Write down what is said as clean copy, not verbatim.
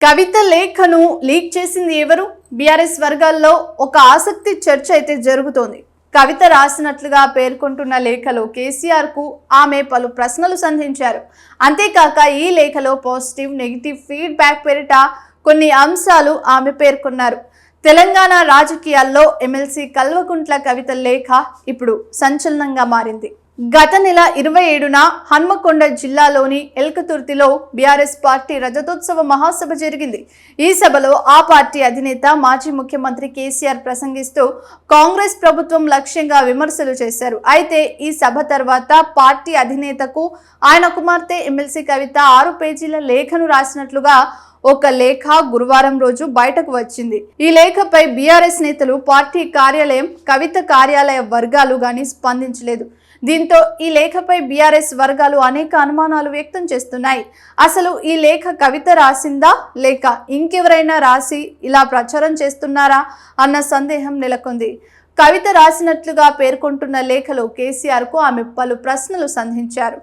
కవిత లేఖను లీక్ చేసింది ఎవరు? బీఆర్ఎస్ వర్గాల్లో ఒక ఆసక్తి చర్చ అయితే జరుగుతోంది. కవిత రాసినట్లుగా పేర్కొంటున్న లేఖలో కేసీఆర్ కు ఆమె పలు ప్రశ్నలు సంధించారు. అంతేకాక ఈ లేఖలో పాజిటివ్, నెగిటివ్ ఫీడ్బ్యాక్ పేరిట కొన్ని అంశాలు ఆమె పేర్కొన్నారు. తెలంగాణ రాజకీయాల్లో ఎమ్మెల్సీ కల్వకుంట్ల కవిత లేఖ ఇప్పుడు సంచలనంగా మారింది. గత నెల 27న హన్మకొండ జిల్లాలోని ఎల్కతుర్తిలో బీఆర్ఎస్ పార్టీ రజతోత్సవ మహాసభ జరిగింది. ఈ సభలో ఆ పార్టీ అధినేత మాజీ ముఖ్యమంత్రి కేసీఆర్ ప్రసంగిస్తూ కాంగ్రెస్ ప్రభుత్వం లక్ష్యంగా విమర్శలు చేశారు. అయితే ఈ సభ తర్వాత పార్టీ అధినేతకు ఆయన కుమార్తె ఎమ్మెల్సీ కవిత 6 పేజీల లేఖను రాసినట్లుగా ఒక లేఖ గురువారం రోజు బయటకు వచ్చింది. ఈ లేఖపై బీఆర్ఎస్ నేతలు, పార్టీ కార్యాలయం, కవిత కార్యాలయ వర్గాలు గాని స్పందించలేదు. దీంతో ఈ లేఖపై బీఆర్ఎస్ వర్గాలు అనేక అనుమానాలు వ్యక్తం చేస్తున్నాయి. అసలు ఈ లేఖ కవిత రాసిందా లేక ఇంకెవరైనా రాసి ఇలా ప్రచారం చేస్తున్నారా అన్న సందేహం నెలకొంది. కవిత రాసినట్లుగా పేర్కొంటున్న లేఖలో కేసీఆర్ కు ఆమె పలు ప్రశ్నలు సంధించారు.